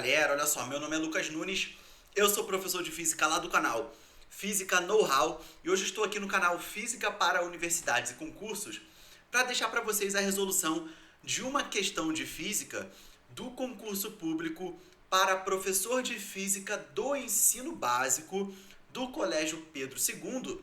galera, olha só, meu nome é Lucas Nunes, eu sou professor de Física lá do canal Física Know-How e hoje estou aqui no canal Física para Universidades e Concursos para deixar para vocês a resolução de uma questão de Física do concurso público para professor de Física do ensino básico do Colégio Pedro II,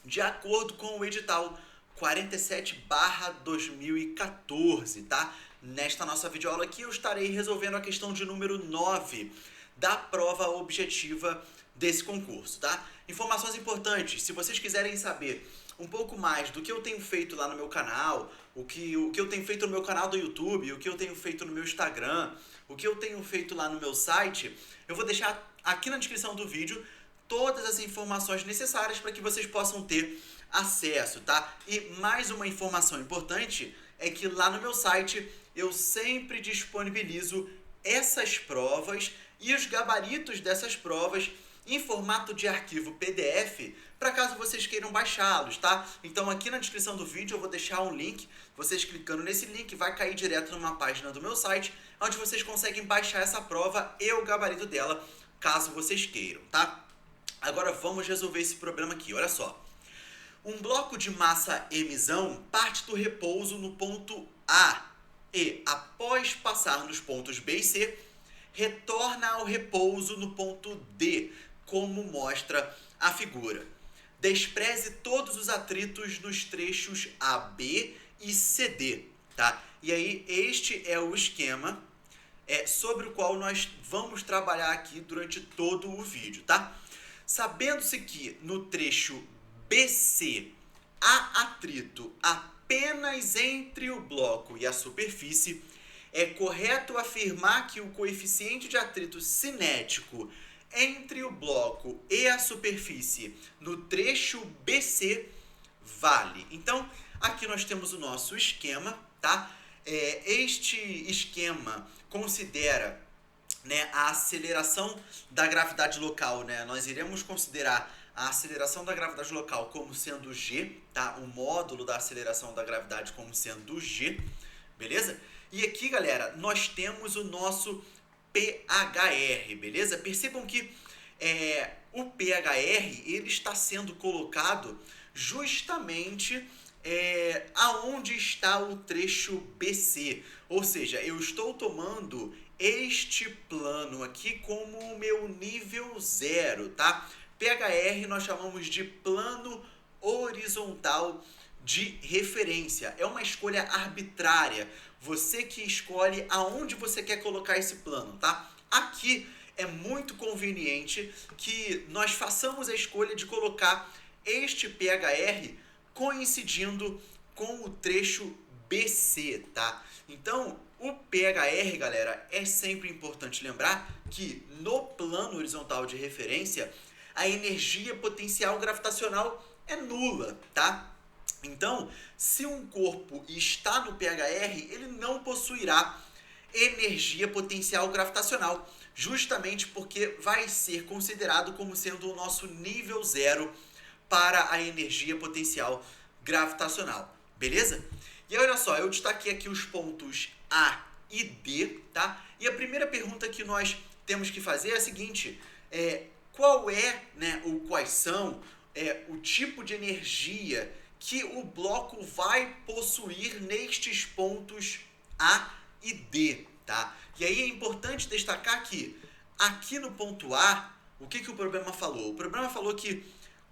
de acordo com o edital 47/2014, tá? Nesta nossa videoaula aqui eu estarei resolvendo a questão de número 9 da prova objetiva desse concurso, tá? Informações importantes, se vocês quiserem saber um pouco mais do que eu tenho feito lá no meu canal, o que eu tenho feito no meu canal do YouTube, o que eu tenho feito no meu Instagram, o que eu tenho feito lá no meu site, eu vou deixar aqui na descrição do vídeo todas as informações necessárias para que vocês possam ter acesso, tá? E mais uma informação importante é que lá no meu site eu sempre disponibilizo essas provas e os gabaritos dessas provas em formato de arquivo PDF, para caso vocês queiram baixá-los, tá? Então aqui na descrição do vídeo eu vou deixar um link, vocês clicando nesse link vai cair direto numa página do meu site, onde vocês conseguem baixar essa prova e o gabarito dela, caso vocês queiram, tá? Agora vamos resolver esse problema aqui, olha só. Um bloco de massa emisão parte do repouso no ponto A e, após passar nos pontos B e C, retorna ao repouso no ponto D, como mostra a figura. Despreze todos os atritos nos trechos AB e CD, tá? E aí, este é o esquema sobre o qual nós vamos trabalhar aqui durante todo o vídeo, tá? Sabendo-se que no trecho BC há atrito apenas entre o bloco e a superfície, é correto afirmar que o coeficiente de atrito cinético entre o bloco e a superfície no trecho BC vale. Então, aqui nós temos o nosso esquema, tá? Este esquema considera, né, a aceleração da gravidade local, né? Nós iremos considerar a aceleração da gravidade local como sendo g, tá? O módulo da aceleração da gravidade como sendo g, beleza? E aqui, galera, nós temos o nosso PHR, beleza? Percebam que o PHR ele está sendo colocado justamente aonde está o trecho BC, ou seja, eu estou tomando este plano aqui como o meu nível 0, tá? PHR nós chamamos de plano horizontal de referência. É uma escolha arbitrária. Você que escolhe aonde você quer colocar esse plano, tá? Aqui é muito conveniente que nós façamos a escolha de colocar este PHR coincidindo com o trecho BC, tá? Então, o PHR, galera, é sempre importante lembrar que no plano horizontal de referência, a energia potencial gravitacional é nula, tá? Então, se um corpo está no PHR, ele não possuirá energia potencial gravitacional, justamente porque vai ser considerado como sendo o nosso nível 0 para a energia potencial gravitacional, beleza? E olha só, eu destaquei aqui os pontos A e D, tá? E a primeira pergunta que nós temos que fazer é a seguinte, qual é, né, ou quais são o tipo de energia que o bloco vai possuir nestes pontos A e D, tá? E aí é importante destacar que aqui no ponto A, o que o problema falou? O problema falou que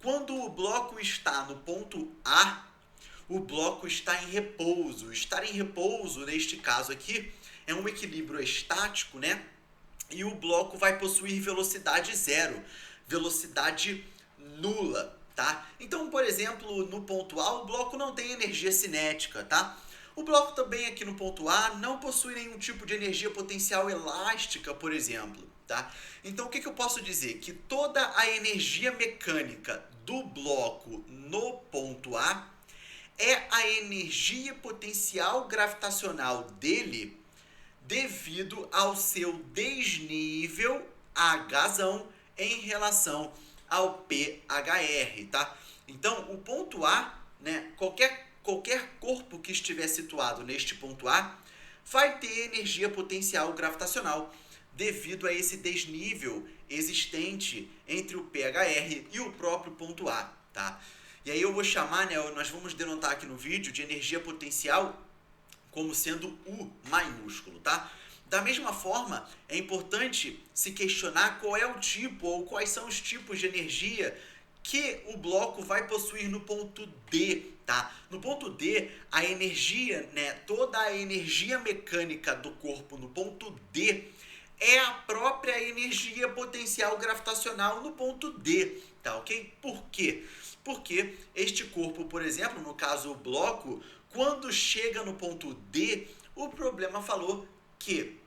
quando o bloco está no ponto A, o bloco está em repouso. Estar em repouso, neste caso aqui, é um equilíbrio estático, né? E o bloco vai possuir velocidade zero, velocidade nula, tá? Então, por exemplo, no ponto A, o bloco não tem energia cinética, tá? O bloco também aqui no ponto A não possui nenhum tipo de energia potencial elástica, por exemplo, tá? Então, o que eu posso dizer? Que toda a energia mecânica do bloco no ponto A é a energia potencial gravitacional dele devido ao seu desnível H em relação ao PHR, tá? Então, o ponto A, né, qualquer corpo que estiver situado neste ponto A vai ter energia potencial gravitacional devido a esse desnível existente entre o PHR e o próprio ponto A, tá? E aí eu vou chamar, né, nós vamos denotar aqui no vídeo de energia potencial como sendo U maiúsculo, tá? Da mesma forma, é importante se questionar qual é o tipo ou quais são os tipos de energia que o bloco vai possuir no ponto D, tá? No ponto D, a energia, né, toda a energia mecânica do corpo no ponto D é a própria energia potencial gravitacional no ponto D, tá ok? Por quê? Porque este corpo, por exemplo, no caso o bloco, quando chega no ponto D, o problema falou que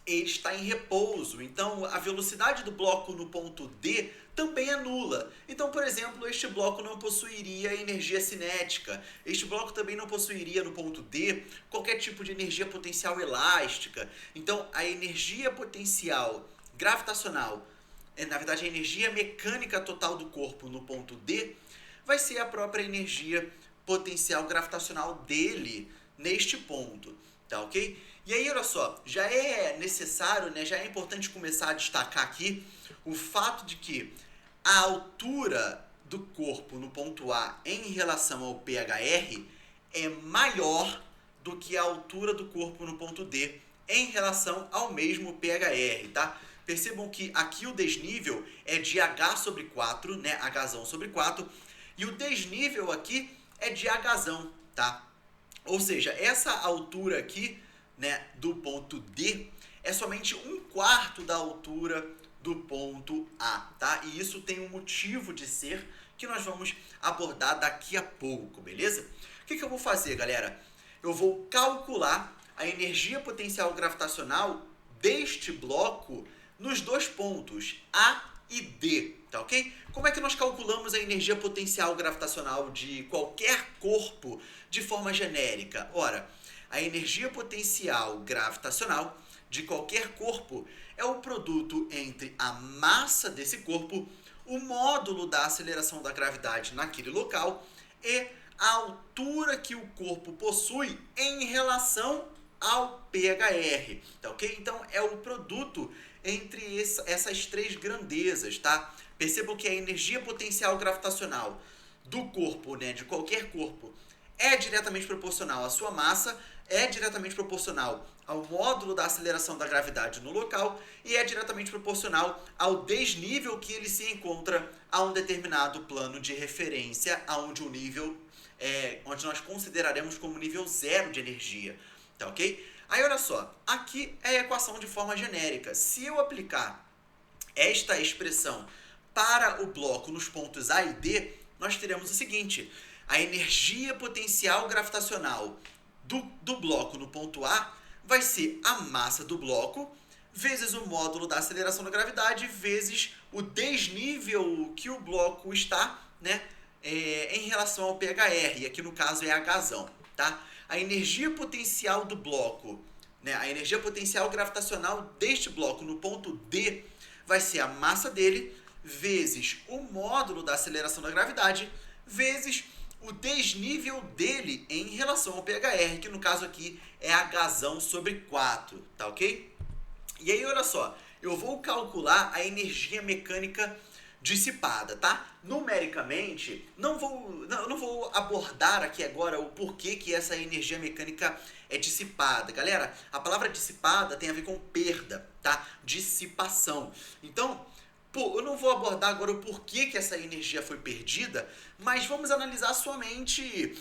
ele está em repouso, então a velocidade do bloco no ponto D também é nula. Então, por exemplo, este bloco não possuiria energia cinética, este bloco também não possuiria no ponto D qualquer tipo de energia potencial elástica. Então, a energia potencial gravitacional, na verdade a energia mecânica total do corpo no ponto D, vai ser a própria energia potencial gravitacional dele neste ponto, tá ok? E aí, olha só, já é necessário, né, já é importante começar a destacar aqui o fato de que a altura do corpo no ponto A em relação ao PHR é maior do que a altura do corpo no ponto D em relação ao mesmo PHR, tá? Percebam que aqui o desnível é de H sobre 4, né, Hzão sobre 4, e o desnível aqui é de Hzão, tá? Ou seja, essa altura aqui, né, do ponto D é somente 1/4 da altura do ponto A, tá? E isso tem um motivo de ser que nós vamos abordar daqui a pouco, beleza? O que eu vou fazer, galera? Eu vou calcular a energia potencial gravitacional deste bloco nos dois pontos, A e D, tá ok? Como é que nós calculamos a energia potencial gravitacional de qualquer corpo de forma genérica? Ora, a energia potencial gravitacional de qualquer corpo é o produto entre a massa desse corpo, o módulo da aceleração da gravidade naquele local e a altura que o corpo possui em relação ao PHR, tá ok? Então é o produto entre essas três grandezas, tá? Percebam que a energia potencial gravitacional do corpo, né, de qualquer corpo, é diretamente proporcional à sua massa, é diretamente proporcional ao módulo da aceleração da gravidade no local e é diretamente proporcional ao desnível que ele se encontra a um determinado plano de referência, onde o nível onde nós consideraremos como nível zero de energia, tá ok? Aí olha só, aqui é a equação de forma genérica. Se eu aplicar esta expressão para o bloco nos pontos A e D, nós teremos o seguinte: a energia potencial gravitacional do bloco no ponto A vai ser a massa do bloco vezes o módulo da aceleração da gravidade vezes o desnível que o bloco está, né, em relação ao PHR, e aqui no caso é Hzão, tá? A energia potencial do bloco, né, a energia potencial gravitacional deste bloco no ponto D vai ser a massa dele vezes o módulo da aceleração da gravidade vezes o desnível dele em relação ao PHR, que no caso aqui é Hzão sobre 4, tá ok? E aí, olha só, eu vou calcular a energia mecânica dissipada, tá? Numericamente, não vou abordar aqui agora o porquê que essa energia mecânica é dissipada. Galera, a palavra dissipada tem a ver com perda, tá? Dissipação. Então, eu não vou abordar agora o porquê que essa energia foi perdida, mas vamos analisar somente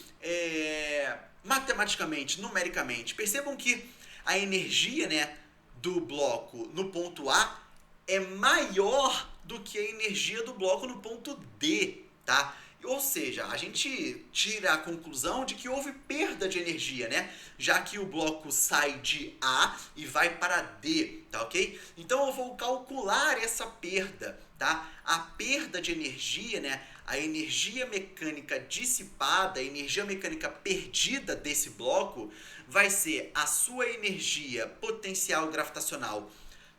matematicamente, numericamente. Percebam que a energia, né, do bloco no ponto A é maior do que a energia do bloco no ponto D, tá? Ou seja, a gente tira a conclusão de que houve perda de energia, né? Já que o bloco sai de A e vai para D, tá ok? Então eu vou calcular essa perda, tá? A perda de energia, né? A energia mecânica dissipada, a energia mecânica perdida desse bloco vai ser a sua energia potencial gravitacional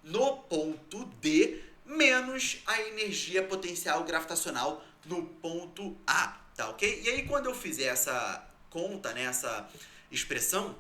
no ponto D menos a energia potencial gravitacional no ponto A, tá ok? E aí quando eu fizer essa conta, né, essa expressão,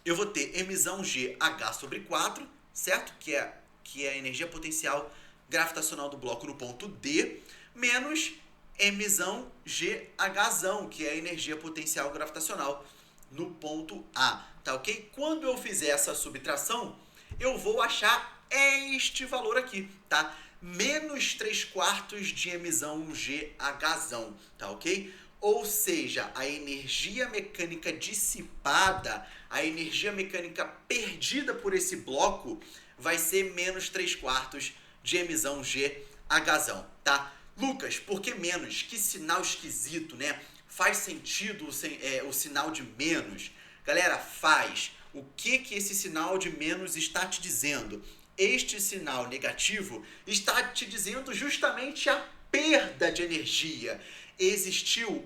eu vou ter Mzão G H sobre 4, certo? Que é que é a energia potencial gravitacional do bloco no ponto D, menos Mzão GHzão, que é a energia potencial gravitacional no ponto A, tá ok? Quando eu fizer essa subtração, eu vou achar este valor aqui, tá? Menos 3/4 de Mzão GHzão, tá ok? Ou seja, a energia mecânica dissipada, a energia mecânica perdida por esse bloco vai ser menos 3/4 de Mzão GHzão, tá? Lucas, por que menos? Que sinal esquisito, né? Faz sentido o sinal de menos? Galera, faz. O que esse sinal de menos está te dizendo? Este sinal negativo está te dizendo justamente a perda de energia.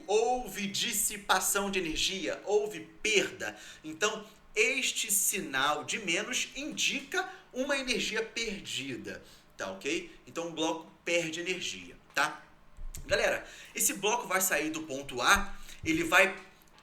Houve dissipação de energia, houve perda. Então, este sinal de menos indica uma energia perdida, tá ok? Então, o bloco perde energia, tá? Galera, esse bloco vai sair do ponto A, ele vai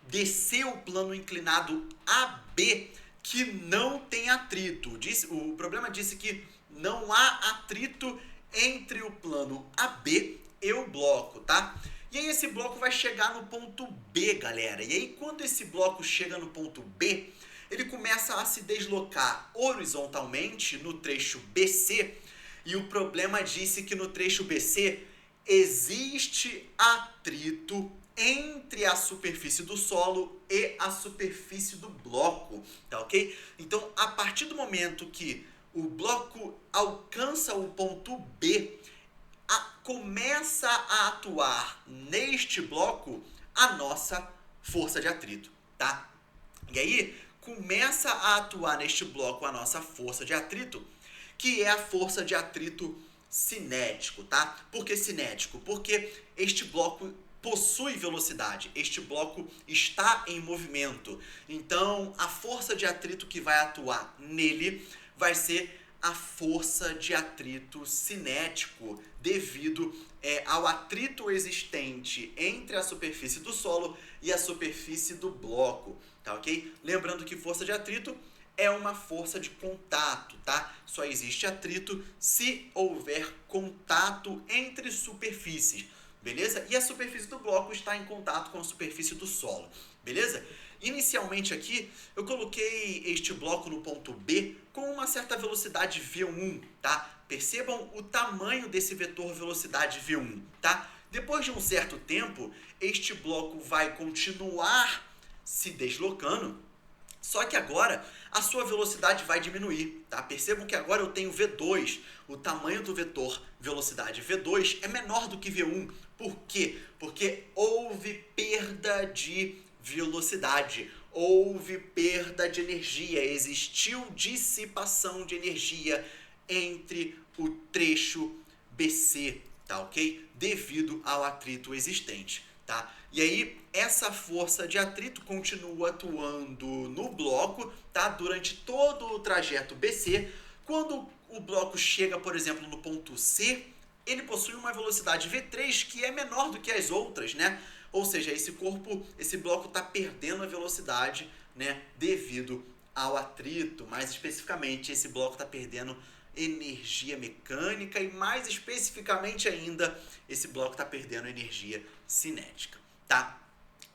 descer o plano inclinado AB, que não tem atrito. O problema disse que não há atrito entre o plano AB e o bloco, tá? E aí esse bloco vai chegar no ponto B, galera. E aí quando esse bloco chega no ponto B, ele começa a se deslocar horizontalmente no trecho BC. E o problema disse que no trecho BC existe atrito entre a superfície do solo e a superfície do bloco, tá ok? Então, a partir do momento que o bloco alcança o ponto B, começa a atuar neste bloco a nossa força de atrito, tá? E aí, começa a atuar neste bloco a nossa força de atrito, que é a força de atrito cinético, tá? Por que cinético? Porque este bloco possui velocidade, este bloco está em movimento. Então, a força de atrito que vai atuar nele vai ser a força de atrito cinético, devido ao atrito existente entre a superfície do solo e a superfície do bloco, tá ok? Lembrando que força de atrito é uma força de contato, tá? Só existe atrito se houver contato entre superfícies, beleza? E a superfície do bloco está em contato com a superfície do solo, beleza? Inicialmente aqui, eu coloquei este bloco no ponto B com uma certa velocidade V1, tá? Percebam o tamanho desse vetor velocidade V1, tá? Depois de um certo tempo, este bloco vai continuar se deslocando, só que agora a sua velocidade vai diminuir, tá? Percebam que agora eu tenho V2, o tamanho do vetor velocidade V2 é menor do que V1. Por quê? Porque houve perda de velocidade, houve perda de energia, existiu dissipação de energia entre o trecho BC, tá ok? Devido ao atrito existente, tá? E aí, essa força de atrito continua atuando no bloco, tá? Durante todo o trajeto BC. Quando o bloco chega, por exemplo, no ponto C, ele possui uma velocidade V3 que é menor do que as outras, né? Ou seja, esse bloco está perdendo a velocidade, né? Devido ao atrito. Mais especificamente, esse bloco está perdendo energia mecânica e, mais especificamente ainda, esse bloco está perdendo energia cinética, tá?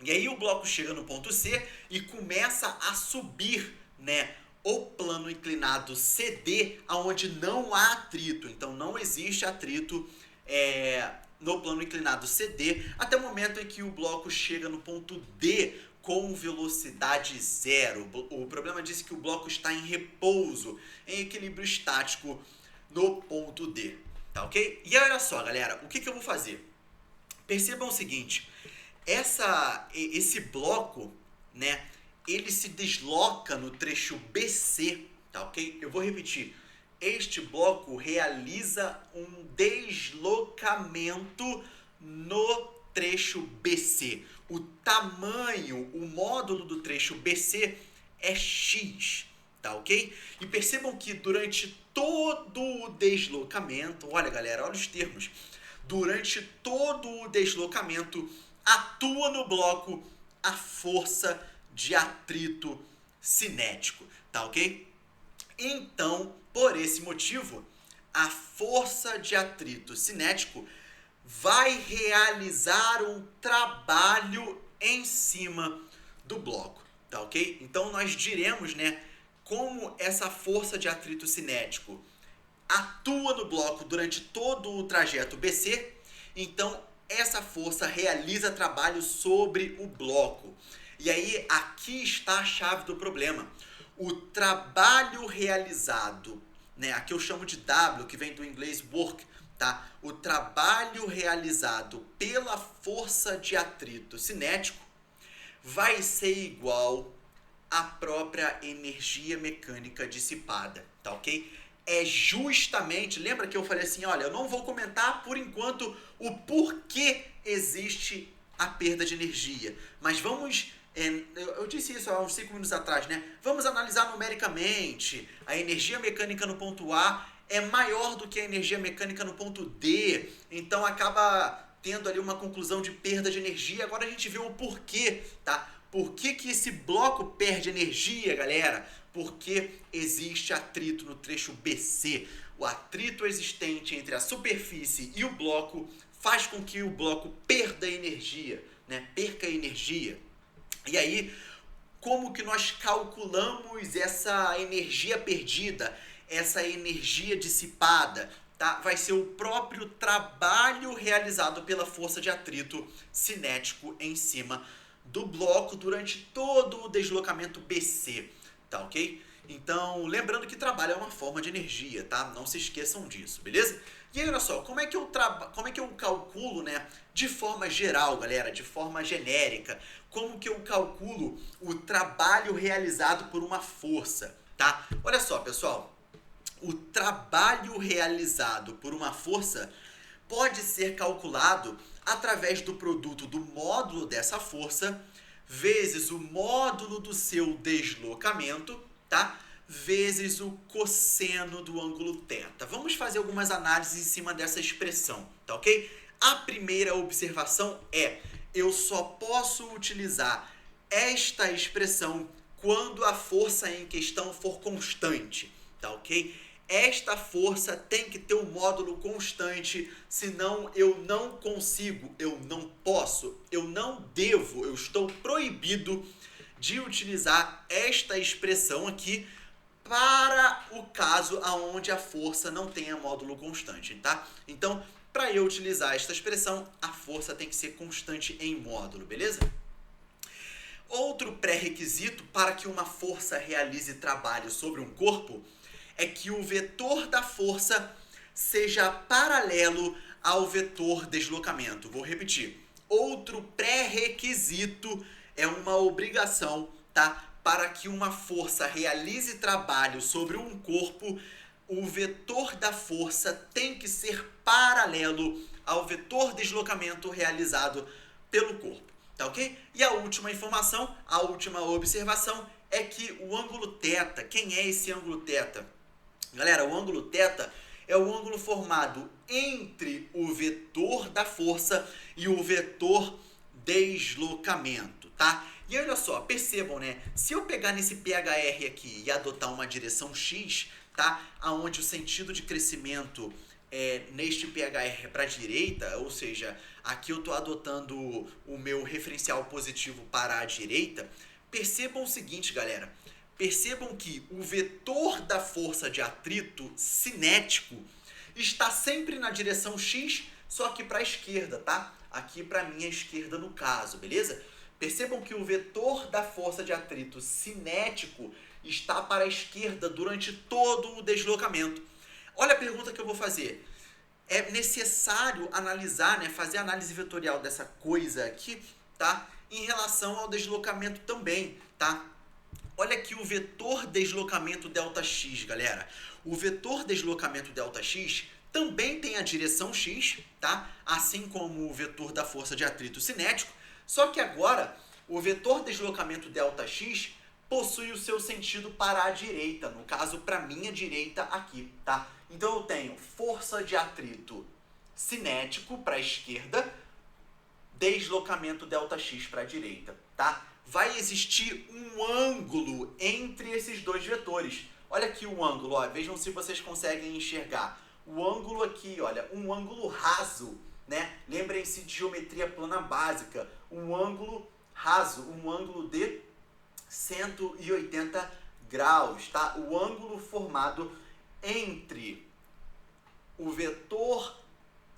E aí o bloco chega no ponto C e começa a subir, né, o plano inclinado CD, onde não há atrito. Então não existe atrito no plano inclinado CD, até o momento em que o bloco chega no ponto D com velocidade zero. O problema disse que o bloco está em repouso, em equilíbrio estático no ponto D, tá ok? E olha só, galera, o que eu vou fazer? Percebam o seguinte, esse bloco, né, ele se desloca no trecho BC, tá ok? Eu vou repetir, este bloco realiza um deslocamento no trecho BC. O tamanho, o módulo do trecho BC é x, tá ok? E percebam que durante todo o deslocamento, olha galera, olha os termos, durante todo o deslocamento atua no bloco a força de atrito cinético, tá ok? Então, por esse motivo, a força de atrito cinético vai realizar um trabalho em cima do bloco, tá ok? Então nós diremos, né, como essa força de atrito cinético atua no bloco durante todo o trajeto BC, então essa força realiza trabalho sobre o bloco. E aí, aqui está a chave do problema. O trabalho realizado, né, aqui eu chamo de W, que vem do inglês work, tá? O trabalho realizado pela força de atrito cinético vai ser igual à própria energia mecânica dissipada, tá ok? É justamente, lembra que eu falei assim, olha, eu não vou comentar por enquanto o porquê existe a perda de energia, mas vamos, eu disse isso há uns 5 minutos atrás, né? Vamos analisar numericamente, a energia mecânica no ponto A é maior do que a energia mecânica no ponto D, então acaba tendo ali uma conclusão de perda de energia. Agora a gente vê o porquê, tá? Por que esse bloco perde energia, galera? Porque existe atrito no trecho BC. O atrito existente entre a superfície e o bloco faz com que o bloco perda energia, né? Perca energia. E aí, como que nós calculamos essa energia perdida, essa energia dissipada? Tá? Vai ser o próprio trabalho realizado pela força de atrito cinético em cima do bloco durante todo o deslocamento BC, tá ok? Então, lembrando que trabalho é uma forma de energia, tá? Não se esqueçam disso, beleza? E aí, olha só, como é que eu calculo, né, de forma geral, galera, de forma genérica, como que eu calculo o trabalho realizado por uma força, tá? Olha só, pessoal, o trabalho realizado por uma força pode ser calculado através do produto do módulo dessa força vezes o módulo do seu deslocamento, tá? Vezes o cosseno do ângulo θ. Vamos fazer algumas análises em cima dessa expressão, tá ok? A primeira observação é: eu só posso utilizar esta expressão quando a força em questão for constante, tá ok? Esta força tem que ter um módulo constante, senão eu não consigo, eu não posso, eu não devo, eu estou proibido de utilizar esta expressão aqui para o caso onde a força não tenha módulo constante, tá? Então, para eu utilizar esta expressão, a força tem que ser constante em módulo, beleza? Outro pré-requisito para que uma força realize trabalho sobre um corpo é que o vetor da força seja paralelo ao vetor deslocamento. Vou repetir. Outro pré-requisito é uma obrigação, tá? Para que uma força realize trabalho sobre um corpo, o vetor da força tem que ser paralelo ao vetor deslocamento realizado pelo corpo, tá ok? E a última informação, a última observação é que o ângulo θ, quem é esse ângulo θ? Galera, o ângulo θ é o ângulo formado entre o vetor da força e o vetor deslocamento, tá? E olha só, percebam, né? Se eu pegar nesse PHR aqui e adotar uma direção X, tá? Aonde o sentido de crescimento neste PHR para a direita, ou seja, aqui eu estou adotando o meu referencial positivo para a direita, percebam o seguinte, galera. Percebam que o vetor da força de atrito cinético está sempre na direção X, só que para a esquerda, tá? Aqui para a minha esquerda no caso, beleza? Percebam que o vetor da força de atrito cinético está para a esquerda durante todo o deslocamento. Olha a pergunta que eu vou fazer. É necessário analisar, né, fazer a análise vetorial dessa coisa aqui, tá? Em relação ao deslocamento também, tá? Olha aqui o vetor deslocamento ΔX, galera. O vetor deslocamento ΔX também tem a direção X, tá? Assim como o vetor da força de atrito cinético, só que agora o vetor deslocamento ΔX possui o seu sentido para a direita, no caso para minha direita aqui, tá? Então eu tenho força de atrito cinético para a esquerda, deslocamento ΔX para a direita, tá? Vai existir um ângulo entre esses dois vetores. Olha aqui o ângulo, ó, vejam se vocês conseguem enxergar. o ângulo aqui, olha, um ângulo raso, né? Lembrem-se de geometria plana básica, um ângulo raso, um ângulo de 180 graus, tá? O ângulo formado entre o vetor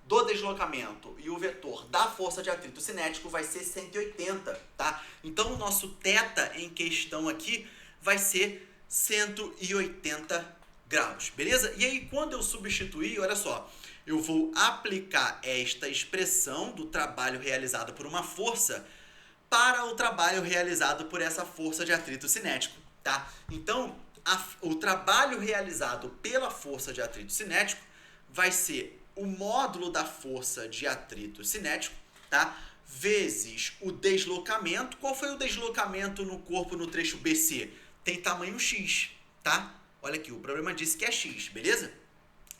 do deslocamento e o vetor da força de atrito cinético vai ser 180, tá? Então o nosso θ em questão aqui vai ser 180 graus, beleza? E aí quando eu substituir, olha só, eu vou aplicar esta expressão do trabalho realizado por uma força para o trabalho realizado por essa força de atrito cinético, tá? Então, o trabalho realizado pela força de atrito cinético vai ser o módulo da força de atrito cinético, tá? Vezes o deslocamento. Qual foi o deslocamento no corpo no trecho BC? Tem tamanho x, tá? Olha aqui, o problema disse que é x, beleza?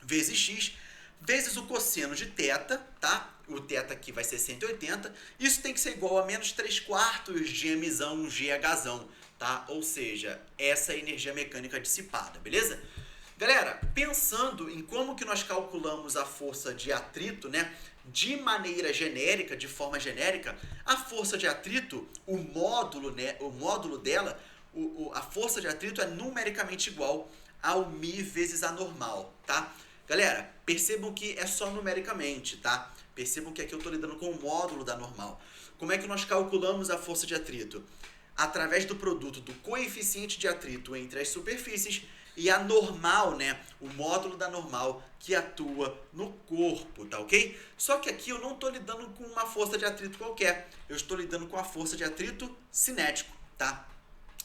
Vezes x, vezes o cosseno de θ, tá? O θ aqui vai ser 180. Isso tem que ser igual a menos 3/4 de mzão GHzão, tá? Ou seja, essa é a energia mecânica dissipada, beleza? Galera, pensando em como que nós calculamos a força de atrito, né? De maneira genérica, de forma genérica, a força de atrito, o módulo, né? O módulo dela, a força de atrito é numericamente igual ao μ vezes a normal, tá? Galera, percebam que é só numericamente, tá? Percebam que aqui eu estou lidando com o módulo da normal. Como é que nós calculamos a força de atrito? Através do produto do coeficiente de atrito entre as superfícies e a normal, né? O módulo da normal que atua no corpo, tá ok? Só que aqui eu não estou lidando com uma força de atrito qualquer. Eu estou lidando com a força de atrito cinético, tá?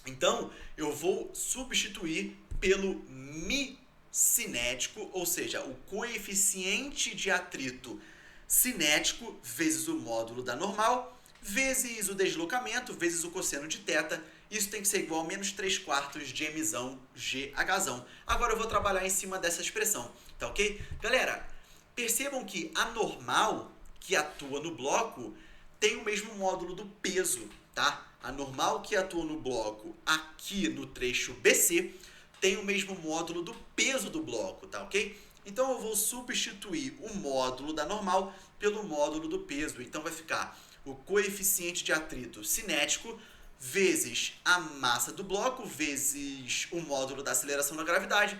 Então, eu vou substituir pelo μ cinético, ou seja, o coeficiente de atrito cinético vezes o módulo da normal, vezes o deslocamento, vezes o cosseno de θ. Isso tem que ser igual a menos 3/4 de mzão GHzão. Agora eu vou trabalhar em cima dessa expressão, tá ok? Galera, percebam que a normal que atua no bloco tem o mesmo módulo do peso, tá? A normal que atua no bloco aqui no trecho BC tem o mesmo módulo do peso do bloco, tá ok? Então eu vou substituir o módulo da normal pelo módulo do peso. Então vai ficar o coeficiente de atrito cinético vezes a massa do bloco, vezes o módulo da aceleração da gravidade,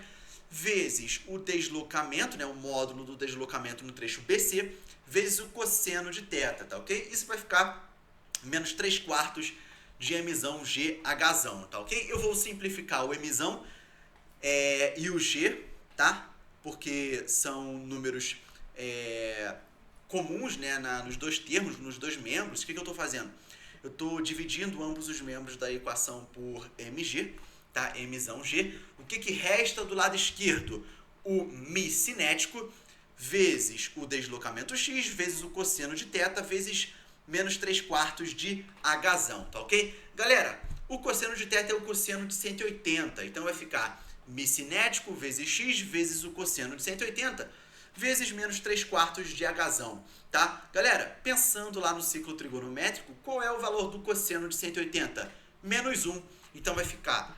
vezes o deslocamento, né, o módulo do deslocamento no trecho BC, vezes o cosseno de θ, tá ok? Isso vai ficar menos 3/4 de mzão GHzão, tá ok? Eu vou simplificar o mzão e o g, tá? Porque são números comuns, né, nos dois termos, nos dois membros. O que eu estou fazendo? Eu estou dividindo ambos os membros da equação por mg, tá? Mzão g. O que resta do lado esquerdo? O μ cinético vezes o deslocamento x, vezes o cosseno de θ, vezes menos 3/4 de hzão, tá ok? Galera, o cosseno de θ é o cosseno de 180, então vai ficar μ cinético vezes x vezes o cosseno de 180 vezes menos 3/4 de hzão, tá? Galera, pensando lá no ciclo trigonométrico, qual é o valor do cosseno de 180? Menos 1. Então vai ficar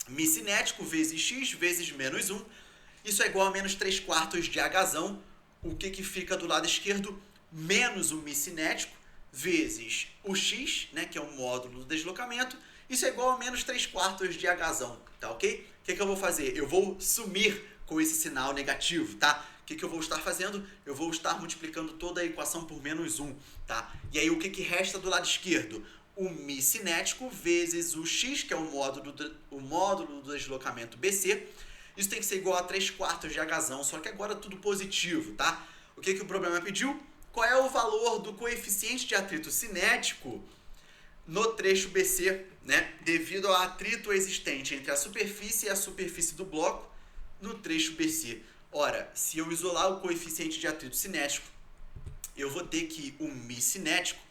μ cinético vezes x vezes menos 1. Isso é igual a menos 3/4 de hzão. O que fica do lado esquerdo? Menos o μ cinético vezes o x, né, que é o módulo do deslocamento. Isso é igual a menos 3/4 de hzão, tá ok? O que eu vou fazer? Eu vou sumir com esse sinal negativo, tá? O que eu vou estar fazendo? Eu vou estar multiplicando toda a equação por menos 1, tá? E aí o que resta do lado esquerdo? O μ cinético vezes o x, que é o módulo do deslocamento BC. Isso tem que ser igual a 3/4 de hzão, só que agora tudo positivo, tá? O que o problema pediu? Qual é o valor do coeficiente de atrito cinético no trecho BC, né? Devido ao atrito existente entre a superfície e a superfície do bloco no trecho BC. Ora, se eu isolar o coeficiente de atrito cinético, eu vou ter que o μ cinético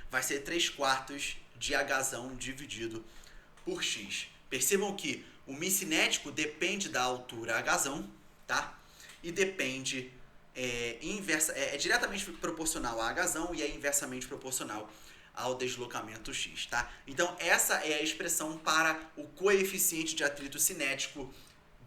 vai ser 3/4 de hzão dividido por x. Percebam que o μ cinético depende da altura hzão, tá? E depende, é diretamente proporcional a hzão e é inversamente proporcional ao deslocamento x, tá? Então, essa é a expressão para o coeficiente de atrito cinético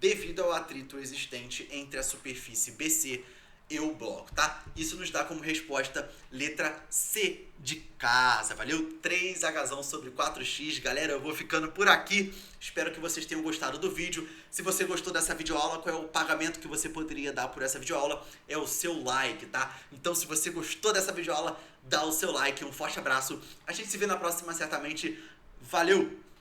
devido ao atrito existente entre a superfície BC e o bloco, tá? Isso nos dá como resposta letra C de casa. Valeu? 3Hzão sobre 4x. Galera, eu vou ficando por aqui. Espero que vocês tenham gostado do vídeo. Se você gostou dessa videoaula, qual é o pagamento que você poderia dar por essa videoaula? É o seu like, tá? Então, se você gostou dessa videoaula, dá o seu like. Um forte abraço. A gente se vê na próxima, certamente. Valeu!